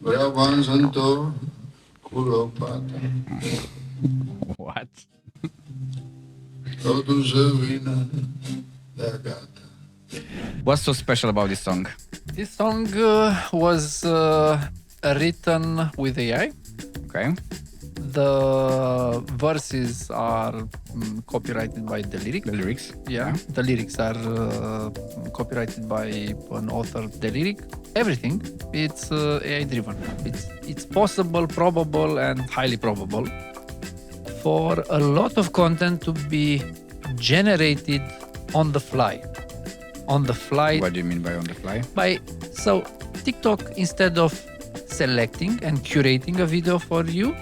Vreau bani să întorc cu lopata. What? Totul să vină de gata. What's so special about this song? This song was written with AI. Okay. The verses are copyrighted by the lyrics. The lyrics. Yeah, the lyrics are copyrighted by an author. The lyric, everything, it's AI driven. It's possible, probable, and highly probable for a lot of content to be generated on the fly. On the fly. What do you mean by on the fly? So TikTok, instead of selecting and curating a video for you,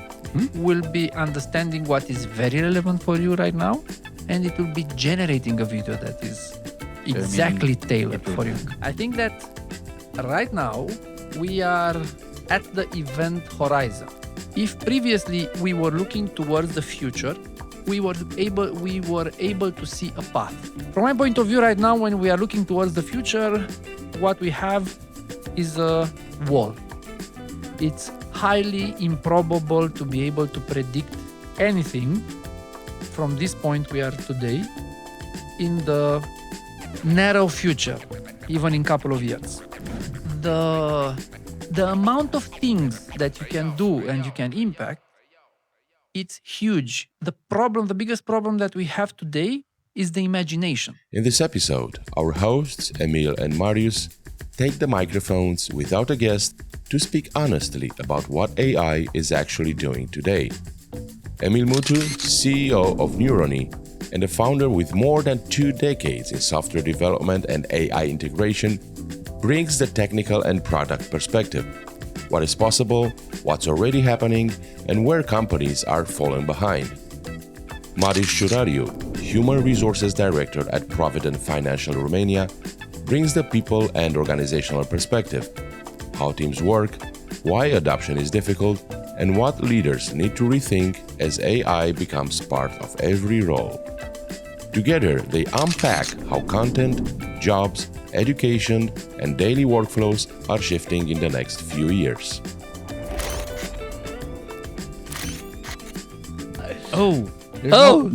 will be understanding what is very relevant for you right now, and it will be generating a video that is exactly tailored for you. I think that right now we are at the event horizon. If previously we were looking towards the future, we were able to see a path. From my point of view right now, when we are looking towards the future, what we have is a wall. It's highly improbable to be able to predict anything from this point we are today in the narrow future, even in a couple of years. The amount of things that you can do and you can impact, it's huge. The biggest problem that we have today is the imagination. In this episode, our hosts, Emil and Marius, take the microphones without a guest to speak honestly about what AI is actually doing today. Emil Mutu, CEO of Neurony and a founder with more than 2 decades in software development and AI integration, brings the technical and product perspective. What is possible, what's already happening, and where companies are falling behind. Marius Shurariu, Human Resources Director at Provident Financial Romania, brings the people and organizational perspective, how teams work, why adoption is difficult, and what leaders need to rethink as AI becomes part of every role. Together, they unpack how content, jobs, education, and daily workflows are shifting in the next few years.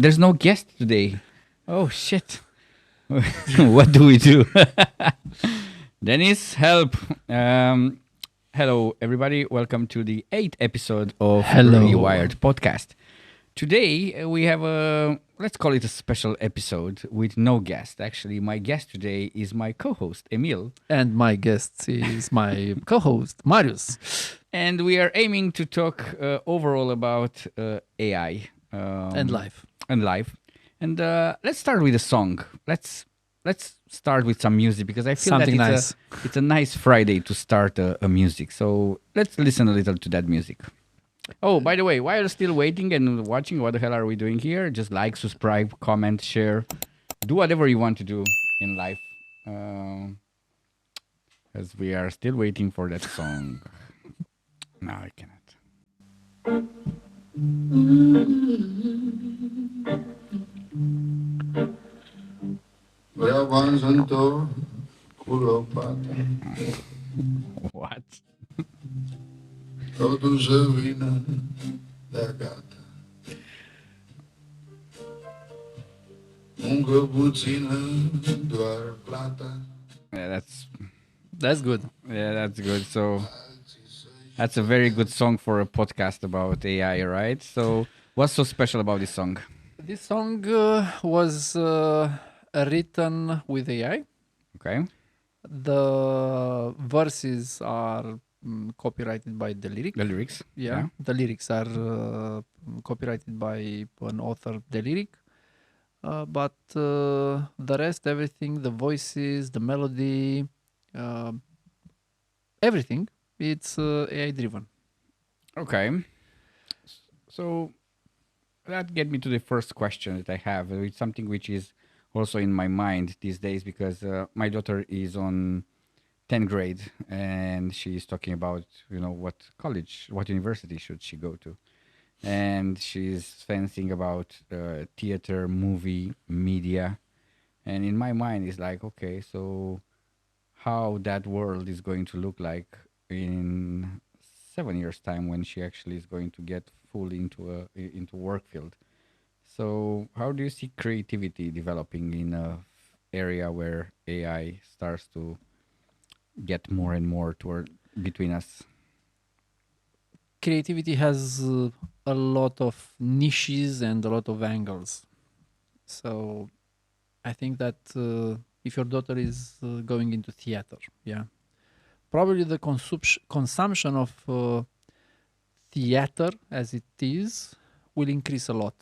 There's no guest today. Oh, shit. What do we do? Dennis, help. Hello, everybody. Welcome to the 8th episode of REWIRED podcast. Today, we have let's call it a special episode with no guest. Actually, my guest today is my co-host, Emil. And my guest is my co-host, Marius. And we are aiming to talk overall about AI. And life. And let's start with a song. Let's start with some music because I feel Something that nice. It's a nice Friday to start a music. So let's listen a little to that music. Oh, by the way, while you're still waiting and watching, what the hell are we doing here? Just like, subscribe, comment, share. Do whatever you want to do in life. As we are still waiting for that song. No, I cannot. Vreau bani să întorc cu lopata. What? Totul să vină de gata. Muncă puțină, doar plata. Yeah, That's good. that's good. So that's a very good song for a podcast about AI, right? So what's so special about this song? This song was written with AI. Okay. The verses are copyrighted by the lyrics. The lyrics. Yeah, the lyrics are copyrighted by an author. The lyric, but the rest, everything, the voices, the melody, everything, it's AI driven. Okay. So that get me to the first question that I have. It's something which is also in my mind these days because my daughter is on 10th grade and she's talking about, what college, what university should she go to. And she's fancying about theater, movie, media. And in my mind, it's like, okay, so how that world is going to look like in 7 years time when she actually is going to get fully into work field. So how do you see creativity developing in a area where AI starts to get more and more toward between us? Creativity has a lot of niches and a lot of angles. So I think that if your daughter is going into theater, yeah, probably the consumption of theater as it is will increase a lot.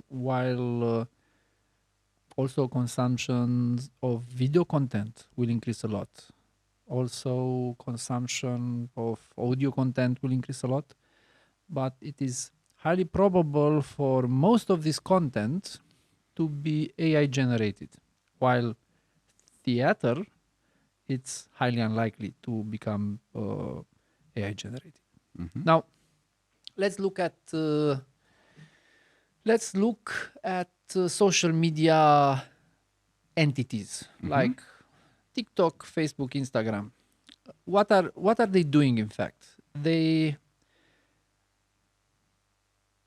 While also consumption of video content will increase a lot. Also consumption of audio content will increase a lot. But it is highly probable for most of this content to be AI generated. While theater, it's highly unlikely to become AI generated. Now, let's look at social media entities like TikTok, Facebook, Instagram. What are they doing? In fact,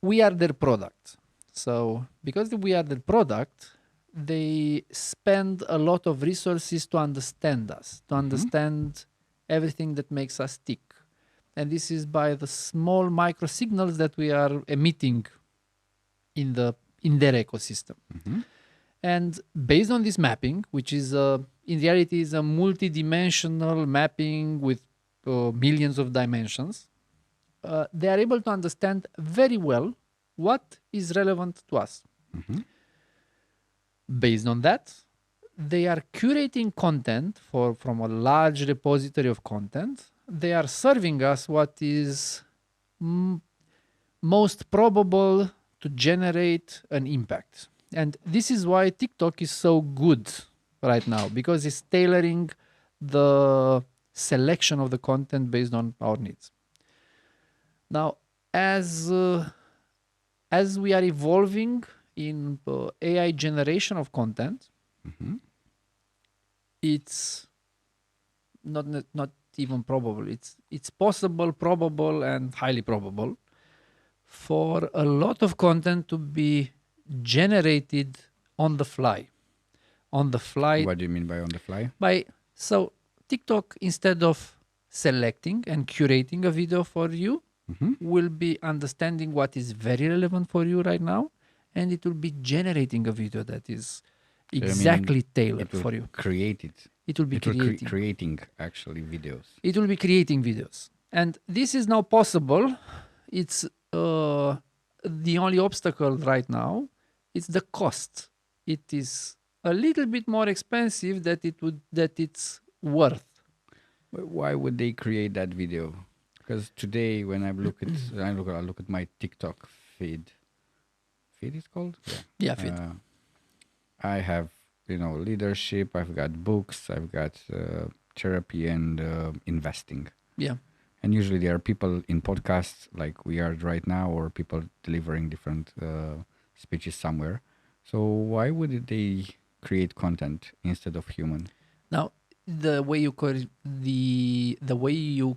we are their product. So because we are their product, they spend a lot of resources to understand us, to understand everything that makes us tick. And this is by the small micro signals that we are emitting in their ecosystem. And based on this mapping, which is in reality is a multi-dimensional mapping with millions of dimensions, they are able to understand very well what is relevant to us. Based on that, they are curating content from a large repository of content. They are serving us what is most probable to generate an impact. And this is why TikTok is so good right now, because it's tailoring the selection of the content based on our needs. Now, as we are evolving in AI generation of content, it's not even probable. It's possible, probable, and highly probable for a lot of content to be generated on the fly. On the fly. What do you mean by on the fly? So TikTok, instead of selecting and curating a video for you, will be understanding what is very relevant for you right now, and it will be generating a video that is exactly tailored for you. Create it. It will be creating actually videos. It will be creating videos. And this is now possible. It's the only obstacle right now. It's the cost. It is a little bit more expensive that it's worth. But why would they create that video? Because today, when I look at my TikTok feed is called? Yeah, feed. I have, leadership. I've got books. I've got therapy and investing. Yeah. And usually there are people in podcasts like we are right now, or people delivering different speeches somewhere. So why would they create content instead of human? Now, the way you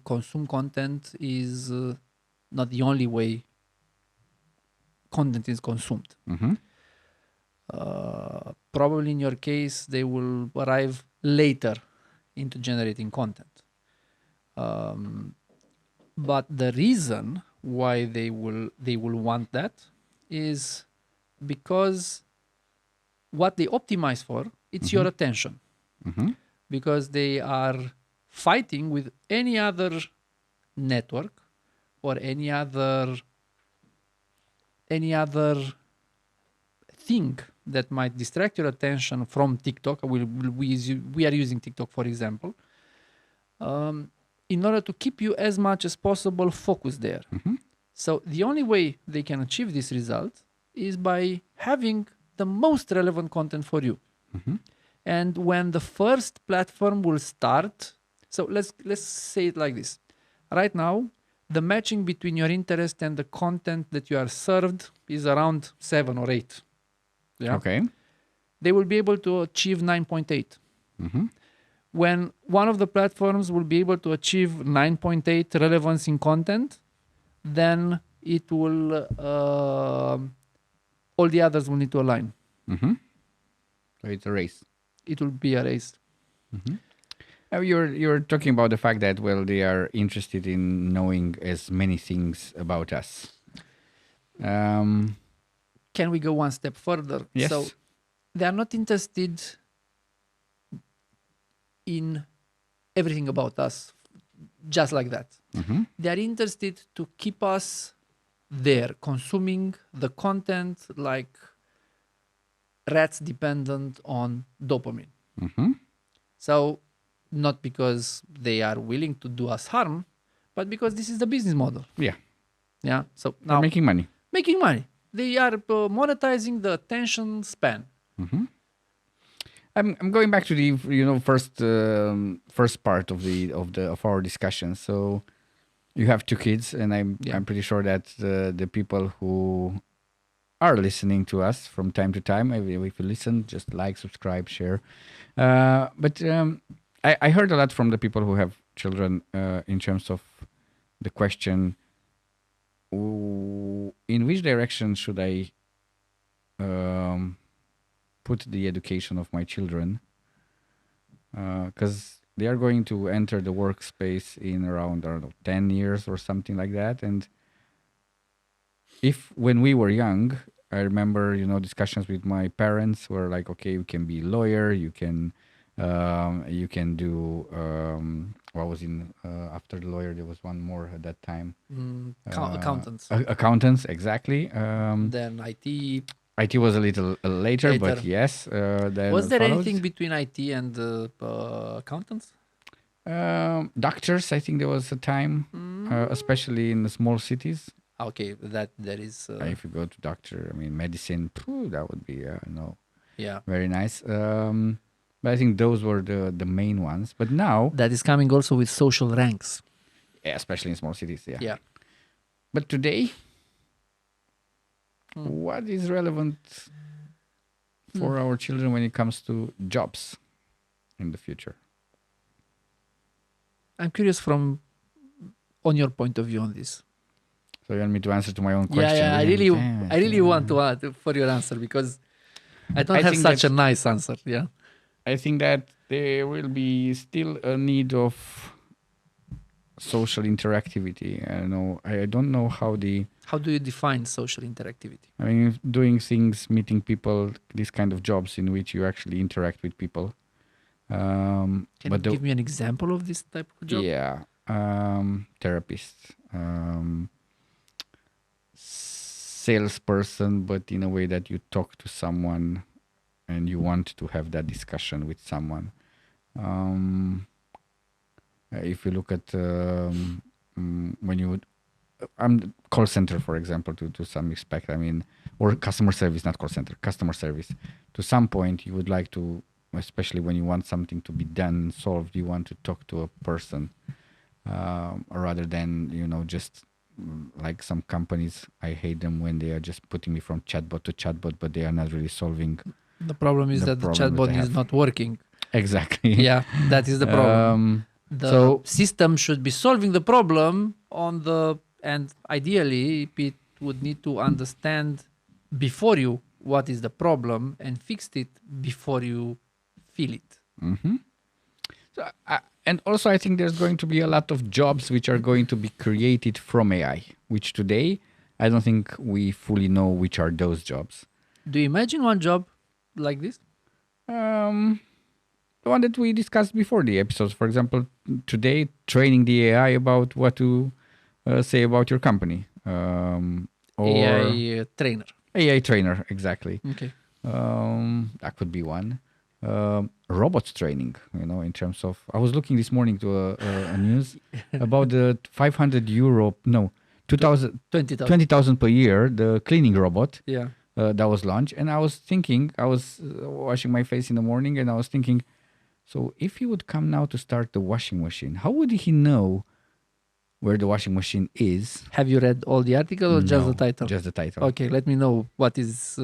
consume content is not the only way content is consumed. Probably in your case, they will arrive later into generating content. But the reason why they will want that is because what they optimize for, it's your attention. Because they are fighting with any other network or any other thing that might distract your attention from TikTok. We are using TikTok, for example, in order to keep you as much as possible focused there. So the only way they can achieve this result is by having the most relevant content for you. And when the first platform will start, so let's say it like this. Right now, the matching between your interest and the content that you are served is around 7 or 8. Yeah? Okay. They will be able to achieve 9.8. when one of the platforms will be able to achieve 9.8 relevance in content, then it will all the others will need to align. Mm-hmm. So it's a race. It will be a race. Mm-hmm. You're talking about the fact that, well, they are interested in knowing as many things about us. Can we go one step further? Yes. So they are not interested in everything about us just like that. Mm-hmm. They are interested to keep us there, consuming the content like rats dependent on dopamine. Mm-hmm. So not because they are willing to do us harm, but because this is the business model. Yeah. Yeah. So They're now making money. making money. They are monetizing the attention span. Mm-hmm. I'm going back to the first part of our discussion. So you have 2 kids, and I'm pretty sure that the people who are listening to us from time to time, if you listen, just like, subscribe, share. But I heard a lot from the people who have children in terms of the question: in which direction should I put the education of my children? Because they are going to enter the workspace in around, I don't know, 10 years or something like that. And if when we were young, I remember, discussions with my parents were like, okay, you can be a lawyer, you can do, what was in, after the lawyer, there was one more at that time. Accountants. Accountants, exactly. Then IT. IT was a little later, but yes. Then was there followed. anything between IT and accountants? Doctors, I think there was a time, especially in the small cities. Okay, that there is. If you go to doctor, medicine, that would be Yeah, very nice. But I think those were the main ones. But now that is coming also with social ranks. Yeah, especially in small cities. Yeah. Yeah. But today, what is relevant for our children when it comes to jobs in the future? I'm curious on your point of view on this. So you want me to answer to my own question? Yeah, I really want to add for your answer because I don't have such a nice answer. Yeah. I think that there will be still a need of social interactivity. I don't know how do you define social interactivity? Doing things, meeting people, these kind of jobs in which you actually interact with people. Can you give me an example of this type of job? Yeah. Therapist, salesperson, but in a way that you talk to someone and you want to have that discussion with someone. If you look at when you call center, for example, to some respect, or customer service, not call center, customer service. To some point, you would like to, especially when you want something to be done, solved, you want to talk to a person rather than, just like some companies. I hate them when they are just putting me from chatbot to chatbot, but they are not really solving. The problem is that the chatbot is not working. Exactly. Yeah, that is the problem. The system should be solving the problem and ideally it would need to understand before you what is the problem and fix it before you feel it. Mm-hmm. So, and also I think there's going to be a lot of jobs which are going to be created from AI, which today I don't think we fully know which are those jobs. Do you imagine one job like this? The one that we discussed before the episodes, for example, today, training the AI about what to say about your company. Or AI trainer. AI trainer, exactly. Okay. That could be one. Robots training, in terms of... I was looking this morning to a news about the 500 euro... No, 20,000 per year, the cleaning robot. Yeah. That was launched. And I was thinking, I was washing my face in the morning and I was thinking, so if he would come now to start the washing machine, how would he know where the washing machine is? Have you read all the article or just the title? Just the title. Okay, let me know what is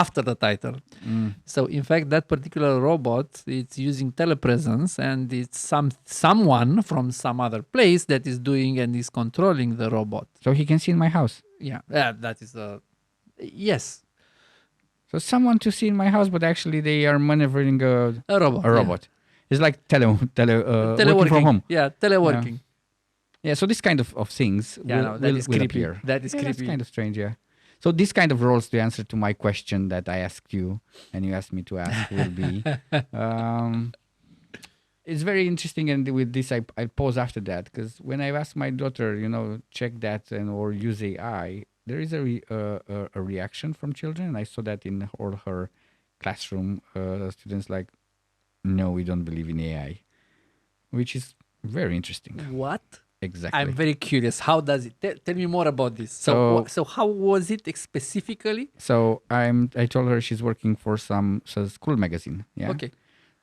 after the title. So in fact, that particular robot, it's using telepresence, and it's someone from some other place that is doing and is controlling the robot. So he can see in my house. Yeah, that is yes, So someone to see in my house, but actually they are maneuvering a robot. a robot. It's like Teleworking. working from home. Yeah, teleworking. Yeah, so this kind of things That will is creepy. appear. That is That's creepy. kind of strange, yeah. So this kind of roles, to answer to my question that I asked you and you asked me to ask, will be... it's very interesting, and with this I pause after that, because when I asked my daughter, check that or use AI, there is a reaction from children. I saw that in all her classroom, students like, no, we don't believe in AI, which is very interesting. What? Exactly. I'm very curious. How does it? Tell me more about this. So how was it specifically? So I told her she's working for some school magazine. Yeah. Okay.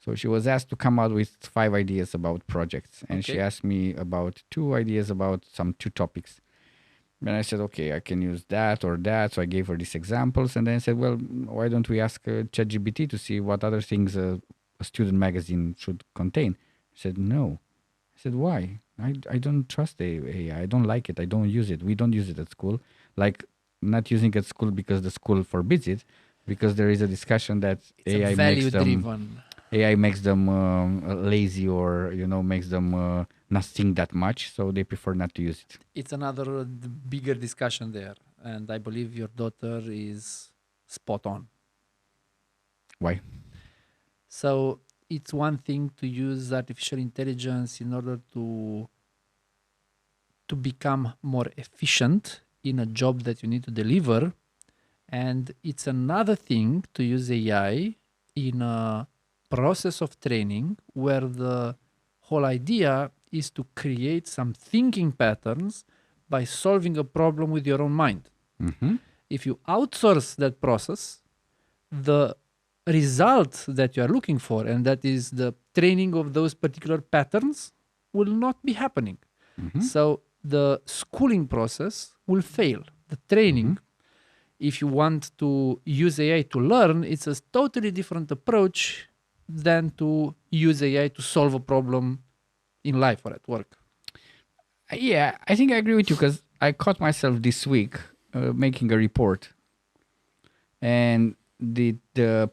So she was asked to come out with 5 ideas about projects, and she asked me about 2 ideas about some 2 topics. And I said, okay, I can use that or that. So I gave her these examples, and then I said, well, why don't we ask ChatGPT to see what other things a student magazine should contain? She said, no. I said, why? I don't trust AI. I don't like it. I don't use it. We don't use it at school. Like, not using it at school because the school forbids it, because there is a discussion that AI makes them lazy, or makes them not think that much, so they prefer not to use it. It's another bigger discussion there, and I believe your daughter is spot on. Why? So it's one thing to use artificial intelligence in order to become more efficient in a job that you need to deliver, and it's another thing to use AI in a process of training where the whole idea is to create some thinking patterns by solving a problem with your own mind. Mm-hmm. If you outsource that process, the result that you are looking for, and that is the training of those particular patterns, will not be happening. Mm-hmm. So the schooling process will fail. The training, if you want to use AI to learn, it's a totally different approach than to use AI to solve a problem in life or at work. Yeah, I think I agree with you, because I caught myself this week making a report, and the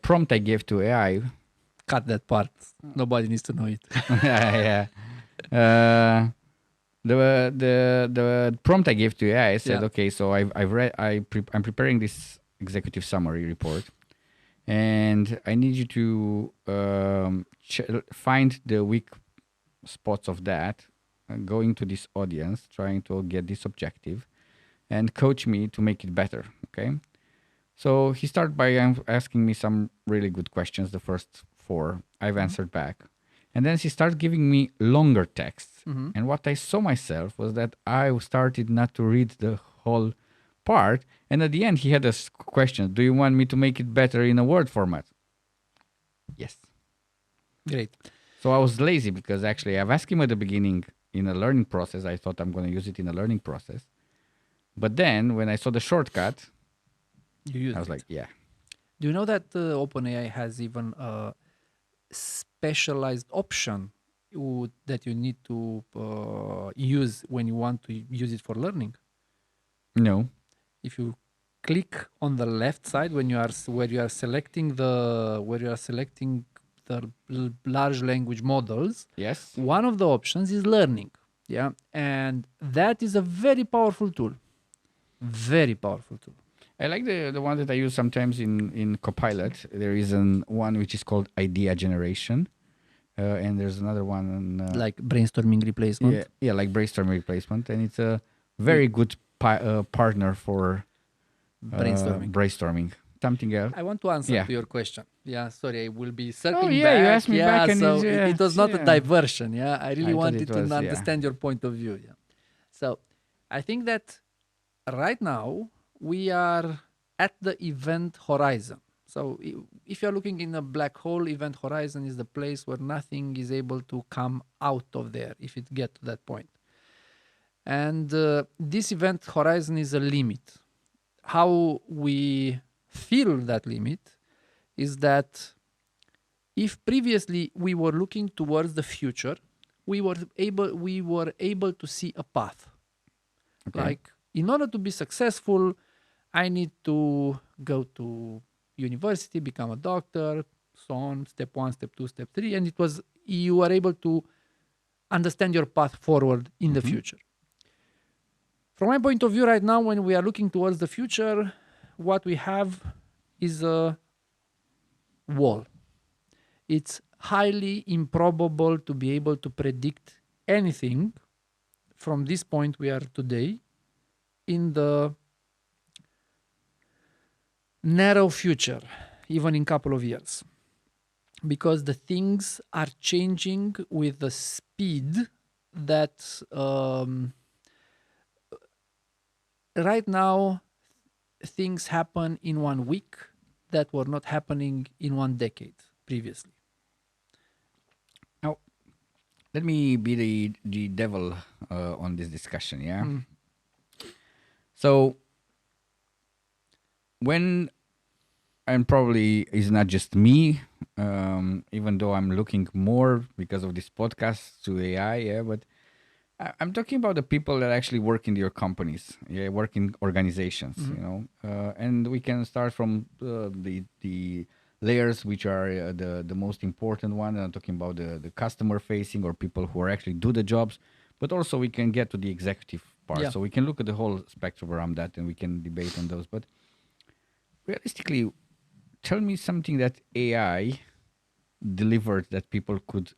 prompt I gave to AI. Cut that part. Nobody needs to know it. Yeah. The prompt I gave to AI, I said, okay, so I'm preparing this executive summary report, and I need you to find the weak spots of that, going to this audience, trying to get this objective, and coach me to make it better. Okay. So he started by asking me some really good questions. The first 4 I've answered back. And then he started giving me longer texts. And what I saw myself was that I started not to read the whole part. And at the end, he had a question. Do you want me to make it better in a Word format? Yes. Great. So I was lazy, because actually I've asked him at the beginning in a learning process. I thought I'm going to use it in a learning process. But then when I saw the shortcut, I was like, yeah. Do you know that OpenAI has even a specialized option that you need to use when you want to use it for learning? No. If you click on the left side where you are selecting the large language models, Yes. one of the options is learning. Yeah, and that is a very powerful tool. Very powerful tool. I like the one that I use sometimes in Copilot. There is one which is called idea generation. And there's another one. Like brainstorming replacement. Yeah, like brainstorming replacement. And it's a very good partner for brainstorming. Something else. I want to answer to your question. Yeah, sorry, I will be circling back. You asked me back. And so it was not a diversion. Yeah, I really wanted to understand your point of view. Yeah. So I think that right now we are at the event horizon. So if you're looking in a black hole, event horizon is the place where nothing is able to come out of there if it gets to that point. And this event horizon is a limit. How we feel that limit is that if previously we were looking towards the future, we were able to see a path. Okay. Like, in order to be successful, I need to go to university, become a doctor, so on, step 1, step 2, step 3, and you are able to understand your path forward in the future. From my point of view right now, when we are looking towards the future, what we have is a wall. It's highly improbable to be able to predict anything from this point we are today in the narrow future, even in a couple of years. Because the things are changing with the speed that right now things happen in 1 week that were not happening in 1 decade previously. Now, let me be the devil on this discussion, yeah? So, when, and probably it's not just me, even though I'm looking more because of this podcast to AI, yeah, but I'm talking about the people that actually work in your companies, yeah, work in organizations, you know, and we can start from the layers which are the most important one. I'm talking about the customer facing or people who are actually do the jobs, but also we can get to the executive part. Yeah. So we can look at the whole spectrum around that, and we can debate on those. But realistically, tell me something that AI delivered that people could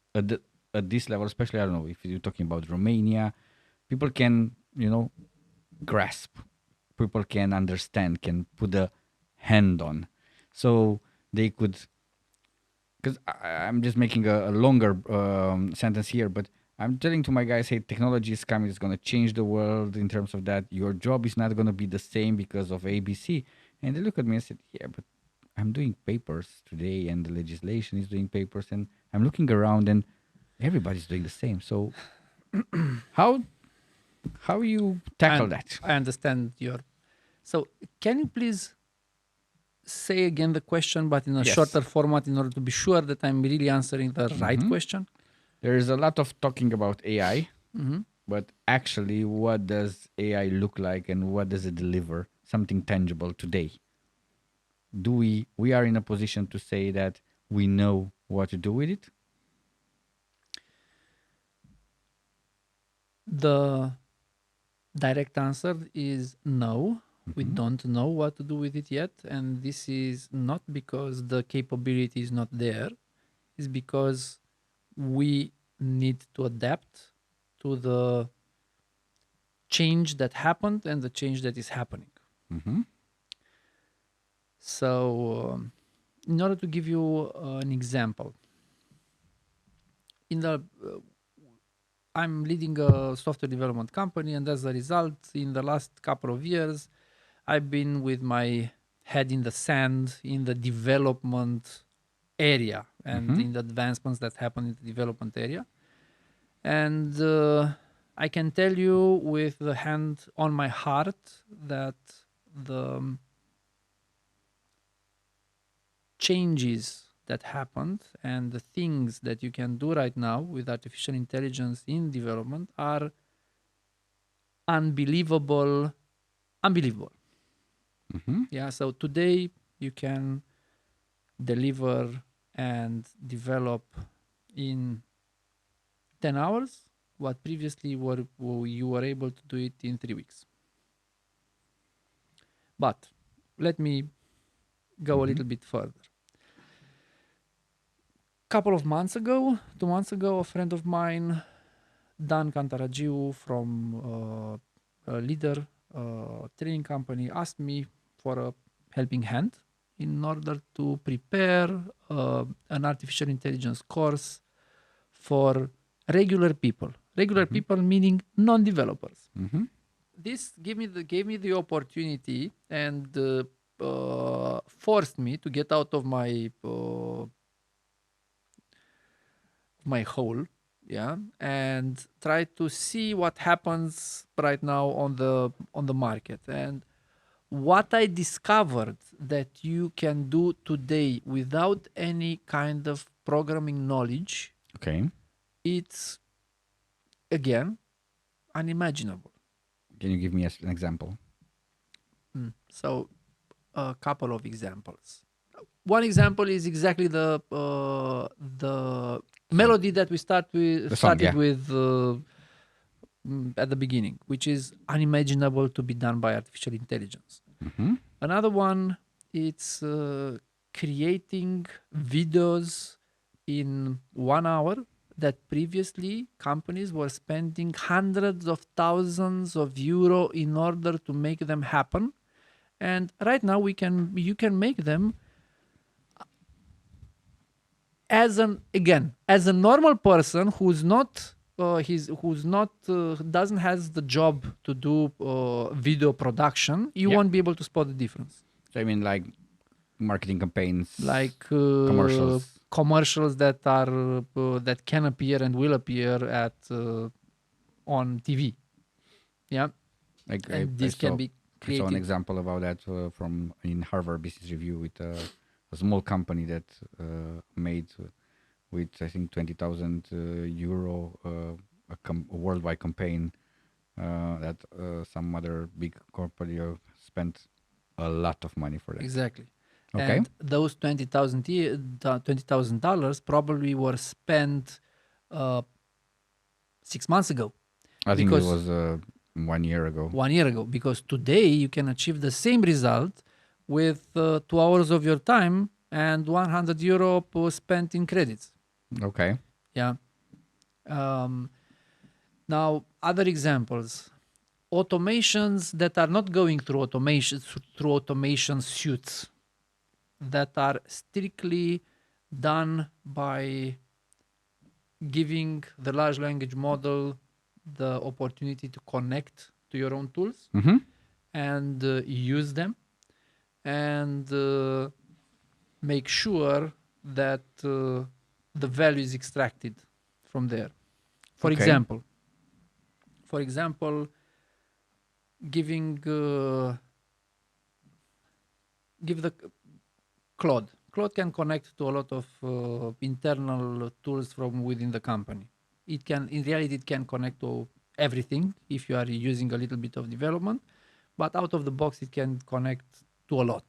at this level, especially, I don't know, if you're talking about Romania, people can, you know, grasp, people can understand, can put a hand on. So they could, because I'm just making a longer sentence here, but I'm telling to my guys, hey, technology is coming, it's going to change the world in terms of that. Your job is not going to be the same because of ABC. And they look at me and said, yeah, but I'm doing papers today and the legislation is doing papers, and I'm looking around and everybody's doing the same. So how you tackle that? I understand your. So can you please say again the question, but in a Yes. shorter format, in order to be sure that I'm really answering the right question? There is a lot of talking about AI, but actually, what does AI look like and what does it deliver? Something tangible today. Do we are in a position to say that we know what to do with it? The direct answer is no. We don't know what to do with it yet. And this is not because the capability is not there. It's because we need to adapt to the change that happened and the change that is happening. So, in order to give you an example, I'm leading a software development company, and as a result, in the last couple of years, I've been with my head in the sand in the development area and in the advancements that happen in the development area. And I can tell you with the hand on my heart that the changes that happened and the things that you can do right now with artificial intelligence in development are unbelievable. Yeah, so today you can deliver and develop in 10 hours what previously you were able to do it in 3 weeks. But let me go a little bit further. Couple of months ago, 2 months ago, a friend of mine, Dan Cantaragiu from a leader training company, asked me for a helping hand in order to prepare an artificial intelligence course for regular people. Regular people meaning non-developers. This gave me the opportunity and forced me to get out of my hole, yeah, and try to see what happens right now on the market. And what I discovered that you can do today without any kind of programming knowledge, Okay. it's, again, unimaginable. Can you give me an example? So, a couple of examples. One example is exactly the melody that we started with at the beginning, which is unimaginable to be done by artificial intelligence. Mm-hmm. Another one, it's creating videos in 1 hour that previously companies were spending hundreds of thousands of euro in order to make them happen. And right now you can make them as a normal person who's not doesn't has the job to do video production. You won't be able to spot the difference. So I mean, like marketing campaigns, like commercials that are that can appear and will appear at on TV. Yeah, like and this can be I saw an created. example about that from in Harvard Business Review with a small company that made with I think 20,000 euro a worldwide campaign that some other big company spent a lot of money for that. Exactly. Okay. And those $20,000 probably were spent 6 months ago. I think it was 1 year ago. 1 year ago, because today you can achieve the same result with 2 hours of your time and 100 euro spent in credits. Okay. Yeah. Now, other examples. Automations that are not going through automation suites, that are strictly done by giving the large language model the opportunity to connect to your own tools and use them and make sure that the value is extracted from there. For example, give the Claude. Claude can connect to a lot of internal tools from within the company. In reality, it can connect to everything if you are using a little bit of development, but out of the box, it can connect to a lot.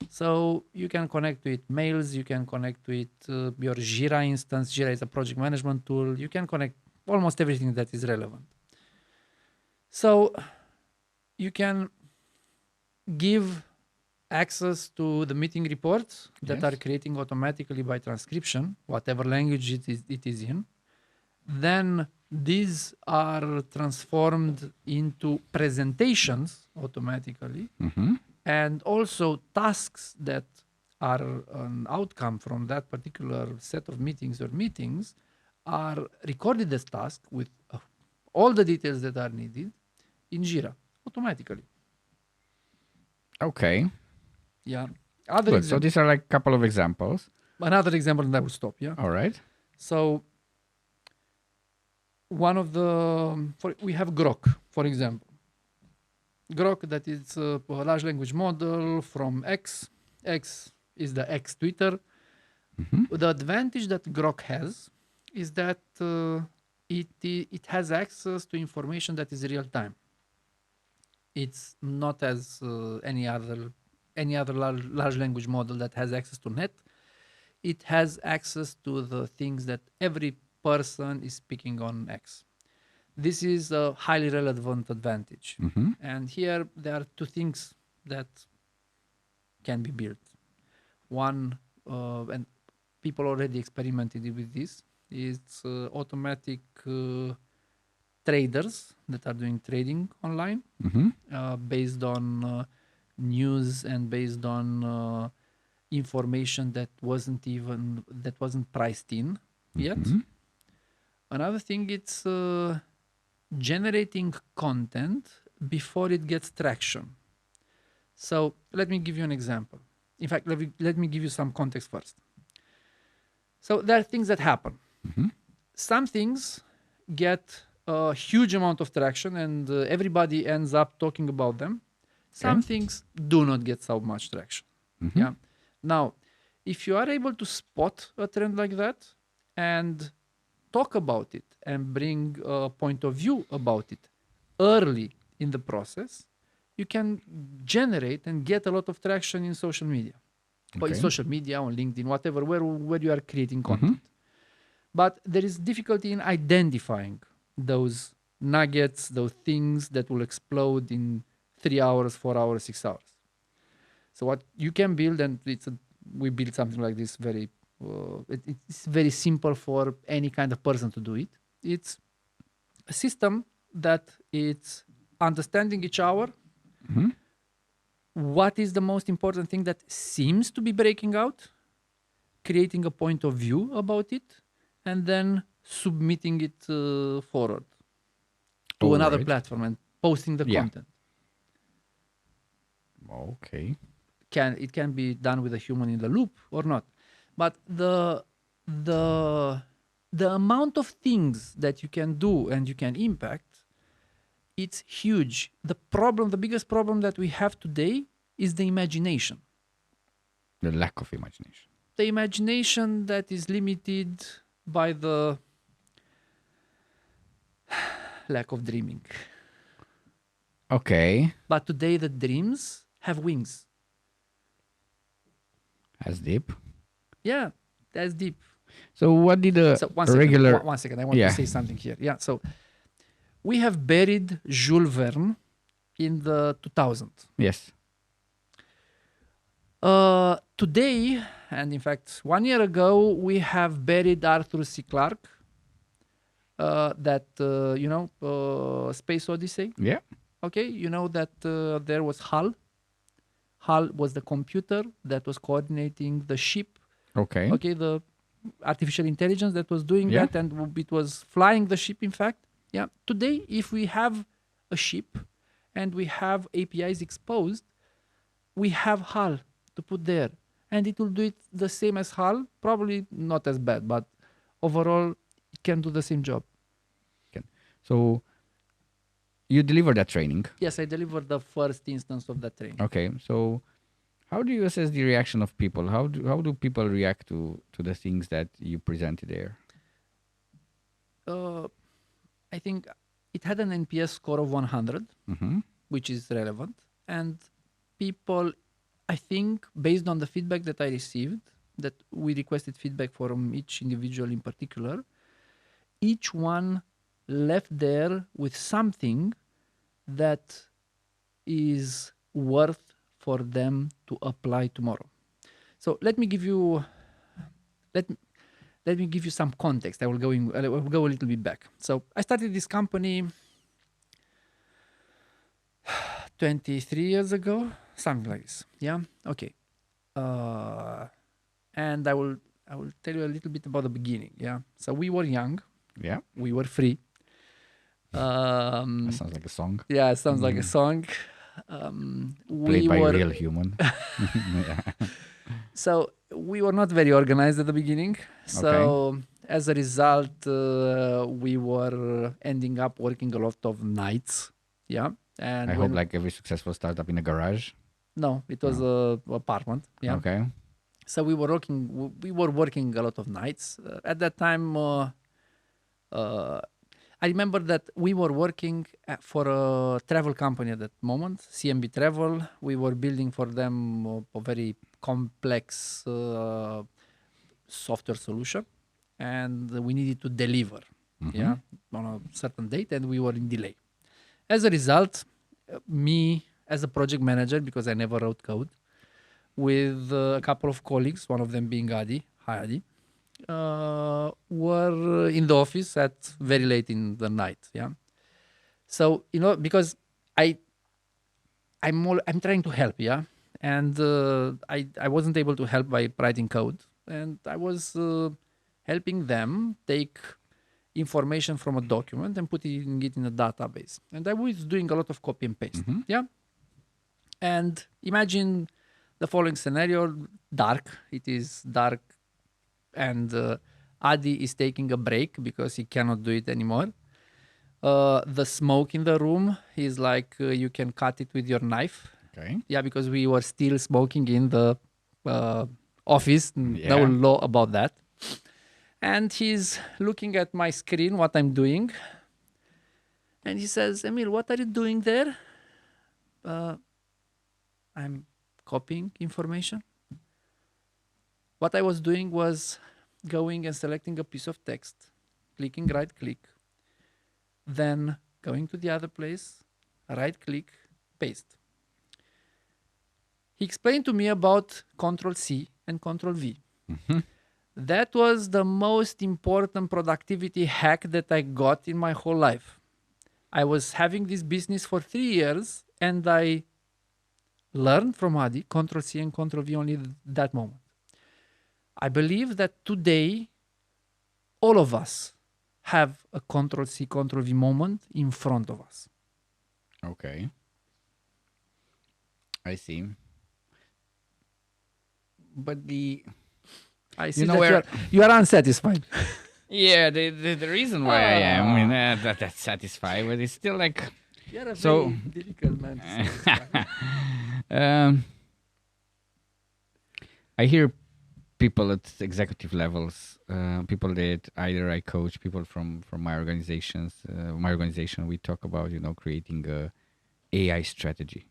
So you can connect to it mails, you can connect to it your Jira instance. Jira is a project management tool. You can connect almost everything that is relevant. So you can give access to the meeting reports that are creating automatically by transcription, whatever language it is in. Then these are transformed into presentations automatically, and also tasks that are an outcome from that particular set of meetings are recorded as tasks with all the details that are needed in Jira automatically. Okay. Yeah. Good. So these are like a couple of examples. Another example, and I will stop. Yeah. All right. So we have Grok, for example. Grok, that is a large language model from X. X is the X Twitter. The advantage that Grok has is that it has access to information that is real time. It's not as any other large language model that has access to net. It has access to the things that every person is speaking on X. This is a highly relevant advantage. And here there are two things that can be built. One, and people already experimented with this, is automatic traders that are doing trading online based on news and based on information that wasn't priced in yet. Another thing, it's generating content before it gets traction. So let me give you an example. In fact, let me give you some context first. So there are things that happen. Some things get a huge amount of traction and everybody ends up talking about them. Some things do not get so much traction. Yeah. Now, if you are able to spot a trend like that and talk about it and bring a point of view about it early in the process, you can generate and get a lot of traction in social media. Or in social media, on LinkedIn, whatever, where you are creating content. But there is difficulty in identifying those nuggets, those things that will explode in 3 hours, 4 hours, 6 hours. So what you can build, and we build something like this very, it's very simple for any kind of person to do it. It's a system that it's understanding each hour. What is the most important thing that seems to be breaking out, creating a point of view about it, and then submitting it forward to another platform and posting the content. Okay. It can be done with a human in the loop or not, but the amount of things that you can do and you can impact, it's huge. The biggest problem that we have today is the imagination. The lack of imagination. The imagination that is limited by the lack of dreaming. Okay. But today the dreams have wings. That's deep. Yeah, that's deep. So what did a regular... One second, I want to say something here. Yeah, so we have buried Jules Verne in the 2000s. Yes. Today, and in fact 1 year ago, we have buried Arthur C. Clarke, Space Odyssey. Yeah. Okay, you know that there was HAL. HAL was the computer that was coordinating the ship. Okay. Okay, the artificial intelligence that was doing that, and it was flying the ship, in fact. Yeah. Today, if we have a ship and we have APIs exposed, we have HAL to put there. And it will do it the same as HAL, probably not as bad, but overall, it can do the same job. Okay. So you deliver that training? Yes, I delivered the first instance of that training. Okay. So how do you assess the reaction of people? How do people react to the things that you presented there? I think it had an NPS score of 100, which is relevant. And people, I think, based on the feedback that I received, that we requested feedback from each individual in particular, each one left there with something that is worth for them to apply tomorrow. So let me give you some context. I will go a little bit back. So I started this company 23 years ago, something like this. Yeah. Okay. And I will tell you a little bit about the beginning. Yeah. So we were young. Yeah. We were free. That sounds like a song. Yeah, it sounds like a song. Played by a real human. So we were not very organized at the beginning. So as a result, we were ending up working a lot of nights. Yeah. And I hope like every successful startup in a garage. No, it was a apartment. Yeah. Okay. So we were working a lot of nights. At that time, I remember that we were working for a travel company at that moment, CMB Travel. We were building for them a very complex software solution, and we needed to deliver on a certain date, and we were in delay. As a result, me as a project manager, because I never wrote code, with a couple of colleagues, one of them being Adi, hi Adi, were in the office at very late in the night. Yeah. So, because I'm trying to help. Yeah. And I wasn't able to help by writing code, and I was helping them take information from a document and putting it in a database. And I was doing a lot of copy and paste. Yeah. And imagine the following scenario: dark. It is dark. And Adi is taking a break because he cannot do it anymore. The smoke in the room is like you can cut it with your knife. Okay. Yeah, because we were still smoking in the office. Yeah. No law about that. And he's looking at my screen, what I'm doing. And he says, Emil, what are you doing there? I'm copying information. What I was doing was going and selecting a piece of text, clicking right click, then going to the other place, right click, paste. He explained to me about Ctrl+C and Ctrl+V. That was the most important productivity hack that I got in my whole life. I was having this business for 3 years and I learned from Adi Ctrl+C and Ctrl+V only that moment. I believe that today all of us have a Ctrl+C, Ctrl+V moment in front of us. Okay. I see. But I see You know that where- you are unsatisfied. yeah, the reason why I am, I mean, that's satisfied, but it's still like, You're a So- very difficult man to satisfy. I hear people at executive levels, people that either I coach, people from my organization, we talk about, creating a AI strategy.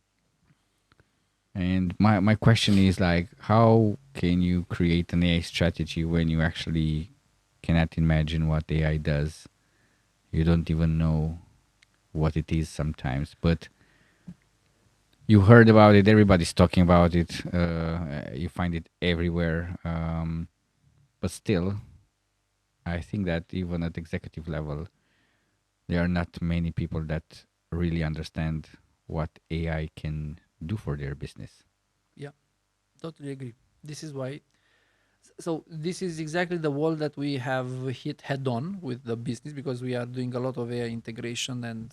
And my question is like, how can you create an AI strategy when you actually cannot imagine what AI does? You don't even know what it is sometimes, but you heard about it. Everybody's talking about it. You find it everywhere. But still, I think that even at executive level, there are not many people that really understand what AI can do for their business. Totally agree. This is why. So this is exactly the wall that we have hit head on with the business, because we are doing a lot of AI integration and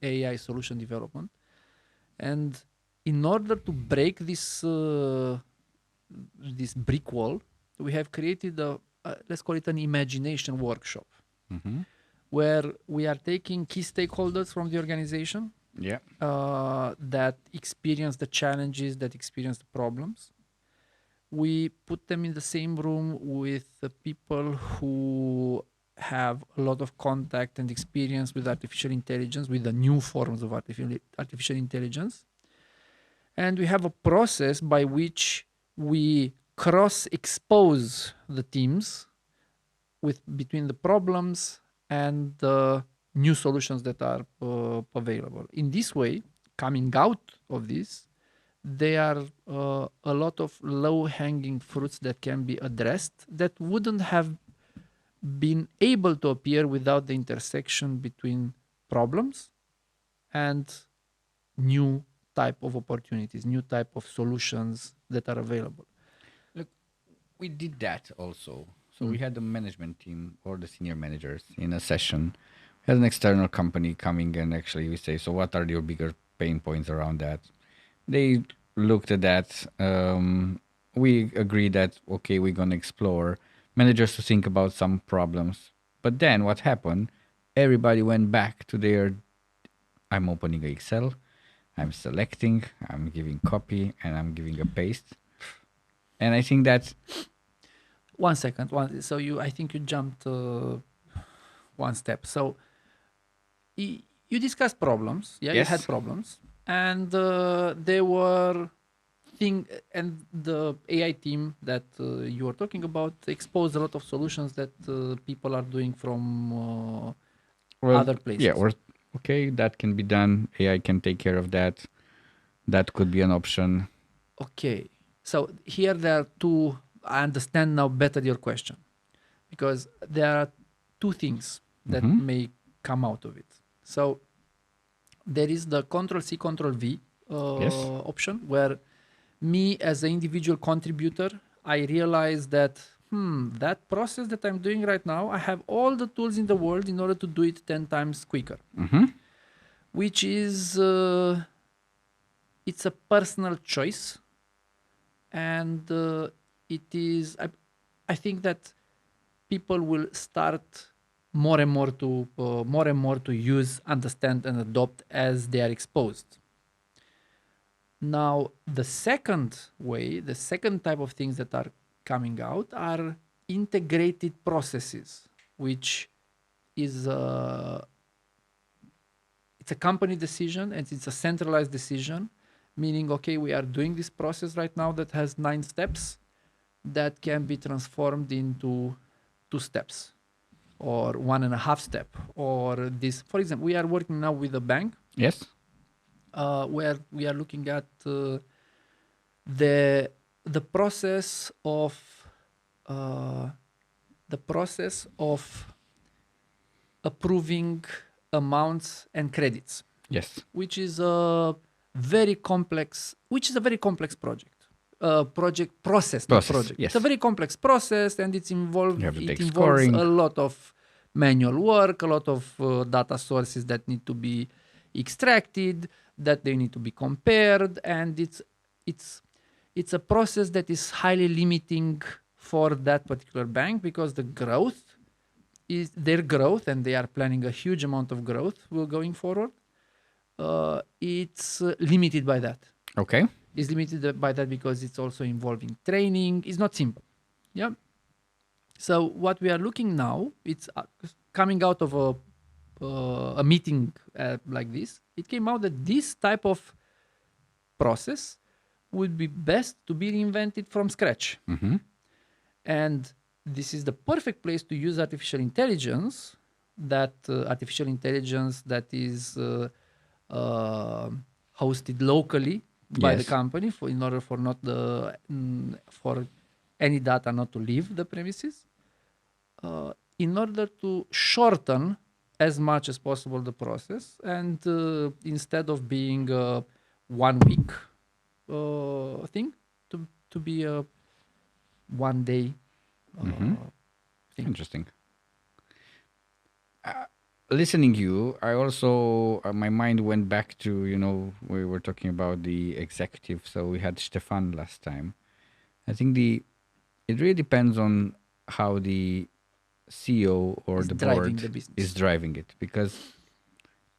AI solution development. And in order to break this brick wall, we have created let's call it an imagination workshop, Mm-hmm. where we are taking key stakeholders from the organization Yeah. that experience the challenges, that experience the problems. We put them in the same room with the people who have a lot of contact and experience with artificial intelligence, with the new forms of artificial intelligence. And we have a process by which we cross-expose the teams between the problems and the new solutions that are available. In this way, coming out of this, there are a lot of low-hanging fruits that can be addressed that wouldn't have been able to appear without the intersection between problems and new type of opportunities, new type of solutions that are available. We did that also. So we had the management team or the senior managers in a session. We had an external company coming and actually we say, so what are your bigger pain points around that? They looked at that. We agreed that, okay, we're going to explore managers to think about some problems. But then what happened? Everybody went back to their, I'm opening Excel, I'm selecting, I'm giving copy, and I'm giving a paste. And I think that's 1 second. So I think you jumped one step. So you discussed problems. Yeah, you Yes. had problems, and there were and the AI team that you were talking about exposed a lot of solutions that people are doing from other places. Yeah, or okay, that can be done. AI can take care of that. That could be an option. Okay. So here there are two. I understand now better your question, because there are two things that may come out of it. So there is the Ctrl+C, Ctrl+V Yes. option, where me as an individual contributor, I realize that that process that I'm doing right now, I have all the tools in the world in order to do it 10 times quicker, which is it's a personal choice, and it is. I think that people will start more and more to use, understand, and adopt as they are exposed. Now, the second way, the second type of things that are coming out are integrated processes, which is it's a company decision and it's a centralized decision, meaning, okay, we are doing this process right now that has 9 steps that can be transformed into 2 steps or 1.5 step, or this. For example, we are working now with a bank Yes. where we are looking at the process of approving amounts and credits, Yes. which is a very complex project. Project process, not Process, project. yes. It's a very complex process, and You have to it take involves scoring. a lot of manual work, a lot of data sources that need to be extracted, that they need to be compared, and it's a process that is highly limiting for that particular bank, because the growth is their growth, and they are planning a huge amount of growth going forward. It's limited by that. Okay. It's limited by that because it's also involving training. It's not simple. Yeah. So what we are looking now, it's coming out of a meeting like this. It came out that this type of process would be best to be reinvented from scratch. Mm-hmm. And this is the perfect place to use artificial intelligence, that is hosted locally by the Yes. company in order for for any data not to leave the premises, in order to shorten as much as possible the process, and instead of being a 1 week thing, to be a 1 day thing. Interesting. Listening you, I also my mind went back to, we were talking about the executive. So we had Stefan last time. I think it really depends on how the CEO or Is the driving board the business. is driving it. Because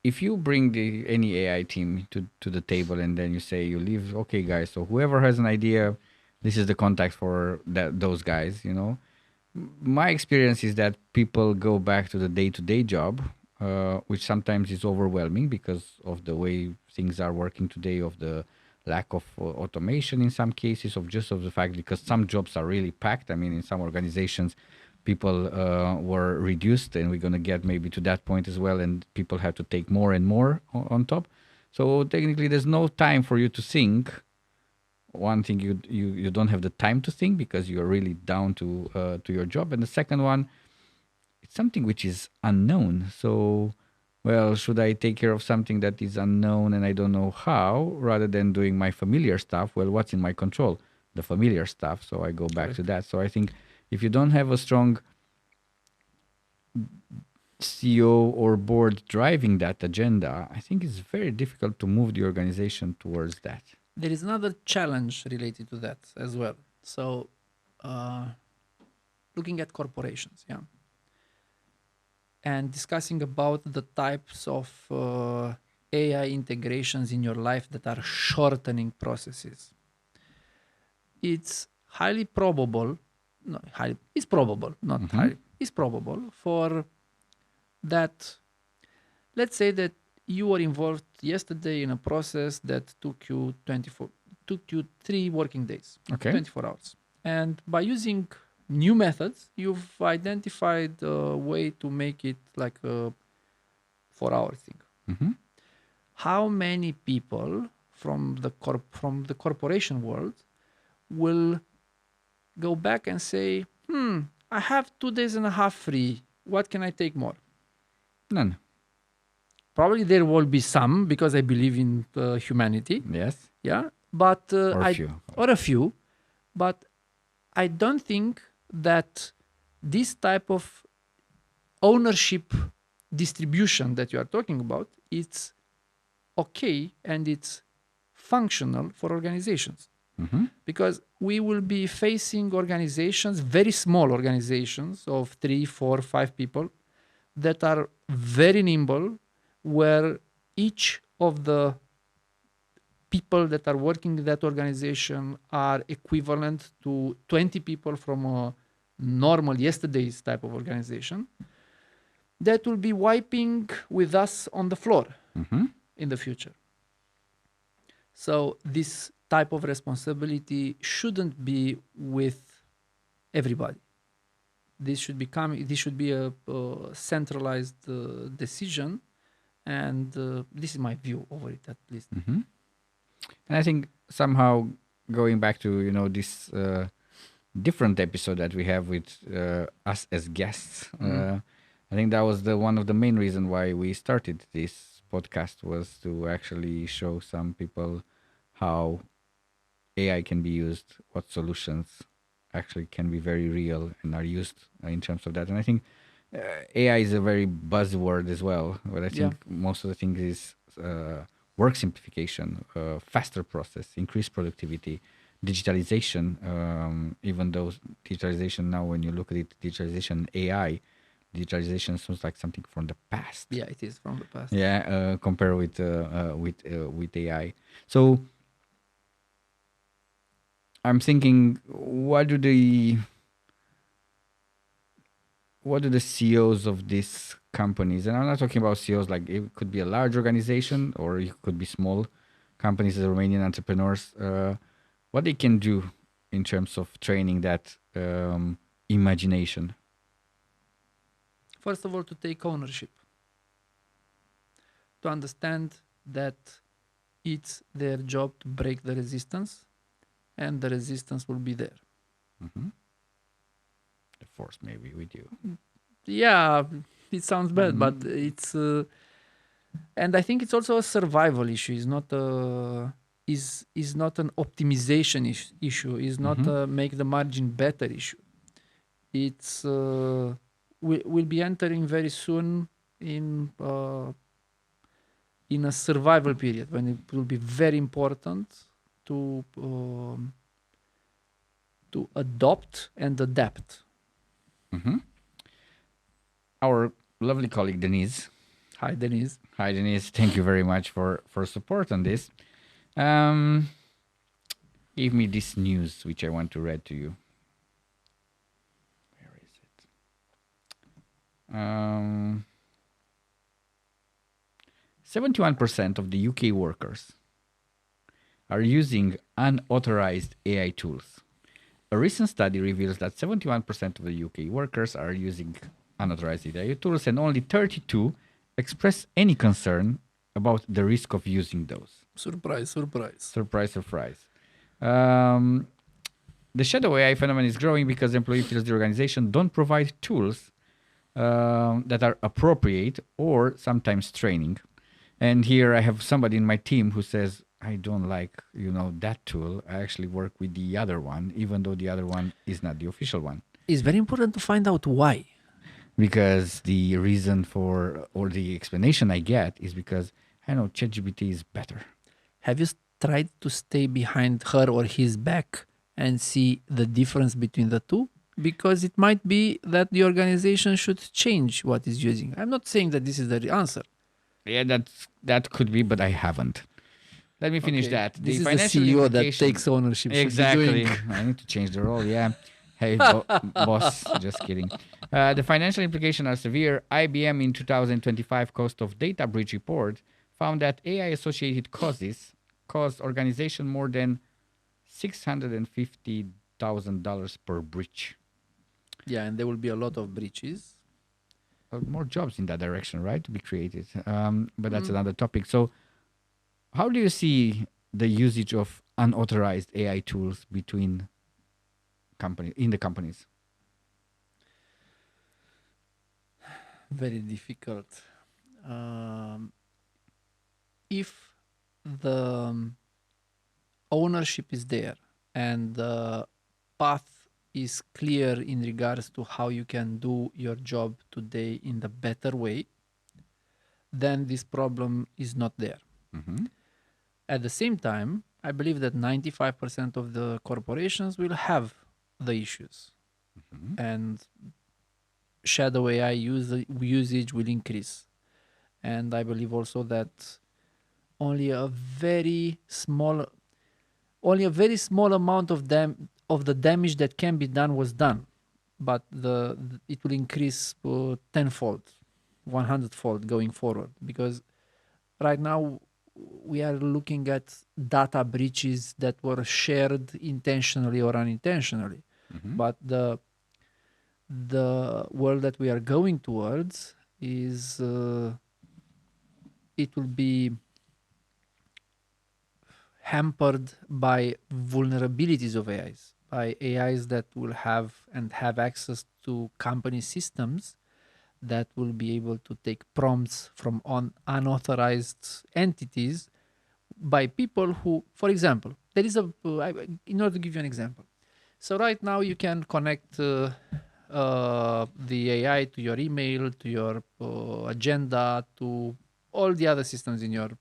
if you bring any AI team to the table and then you say you leave, okay, guys, so whoever has an idea, this is the contact for those guys. My experience is that people go back to the day-to-day job, which sometimes is overwhelming because of the way things are working today, of the lack of automation in some cases, of the fact because some jobs are really packed. I mean, in some organizations, people were reduced, and we're going to get maybe to that point as well, and people have to take more and more on top. So technically, there's no time for you to think. One thing, you don't have the time to think because you're really down to your job, and the second one, it's something which is unknown. So, well, should I take care of something that is unknown and I don't know how, rather than doing my familiar stuff? Well, what's in my control? The familiar stuff. So I go back to that. So I think if you don't have a strong CEO or board driving that agenda, I think it's very difficult to move the organization towards that. There is another challenge related to that as well. So, looking at corporations, and discussing about the types of AI integrations in your life that are shortening processes. It's highly probable, it's probable, not highly, it's probable for that. Let's say that you were involved yesterday in a process that took you 3 working days, Okay. 24 hours. And by using new methods, you've identified a way to make it like a 4-hour thing. How many people from the corporation world will go back and say, I have 2.5 days free. What can I take more? None. Probably there will be some, because I believe in humanity. Yes. Yeah, but Or a few. But I don't think that this type of ownership distribution that you are talking about, it's okay and it's functional for organizations. Because we will be facing organizations, very small organizations of 3, 4, 5 people, that are very nimble, where each of the people that are working in that organization are equivalent to 20 people from a normal yesterday's type of organization, that will be wiping with us on the floor in the future. So this type of responsibility shouldn't be with everybody. This should be a centralized decision, and this is my view over it, at least. And I think somehow going back to this different episode that we have with us as guests, I think that was one of the main reasons why we started this podcast, was to actually show some people how AI can be used, what solutions actually can be very real and are used in terms of that. And I think AI is a very buzzword as well, but I think most of the things is work simplification, faster process, increased productivity, digitalization, even though digitalization now, when you look at it, digitalization, AI, digitalization sounds like something from the past. Yeah, it is from the past. Yeah, compared with AI. So I'm thinking, what do the CEOs of these companies, and I'm not talking about CEOs, like it could be a large organization or it could be small companies as Romanian entrepreneurs, what they can do in terms of training that imagination? First of all, to take ownership, to understand that it's their job to break the resistance, and the resistance will be there. The force maybe with you. Yeah, it sounds bad, but it's and I think it's also a survival issue. It's not is not an optimization issue. Is not a make the margin better issue. It's we'll be entering very soon in a survival period when it will be very important to adopt and adapt. Our lovely colleague Denise. Hi, Denise. Hi, Denise. Thank you very much for support on this. Give me this news which I want to read to you. Where is it? 71% of the UK workers are using unauthorized AI tools. A recent study reveals that 71% of the UK workers are using unauthorized AI tools, and only 32 express any concern about the risk of using those. Surprise, surprise. Surprise, surprise. The shadow AI phenomenon is growing because employee feels the organization don't provide tools that are appropriate or sometimes training. And here I have somebody in my team who says, I don't like, that tool. I actually work with the other one, even though the other one is not the official one. It's very important to find out why. Because the reason for, or the explanation I get is because, I know, ChatGPT is better. Have you tried to stay behind her or his back and see the difference between the two? Because it might be that the organization should change what it's using. I'm not saying that this is the answer. Yeah, that could be, but I haven't. Let me finish that. This is the CEO that takes ownership. Exactly. I need to change the role, yeah. Hey, boss, just kidding. The financial implications are severe. IBM in 2025 cost of data breach report found that AI-associated causes caused organization more than $650,000 per breach. Yeah, and there will be a lot of breaches. More jobs in that direction, right, to be created. But that's another topic. So how do you see the usage of unauthorized AI tools in the companies? Very difficult. If the ownership is there and the path is clear in regards to how you can do your job today in the better way, then this problem is not there. At the same time, I believe that 95% of the corporations will have the issues, and shadow AI usage will increase. And I believe also that only a very small amount of the damage that can be done was done, but it will increase tenfold, 100-fold going forward, because right now we are looking at data breaches that were shared intentionally or unintentionally. But the world that we are going towards is it will be hampered by vulnerabilities of AIs, by AIs that will have access to company systems that will be able to take prompts from unauthorized entities by people who, for example, there is in order to give you an example. So right now you can connect the AI to your email, to your agenda, to all the other systems in your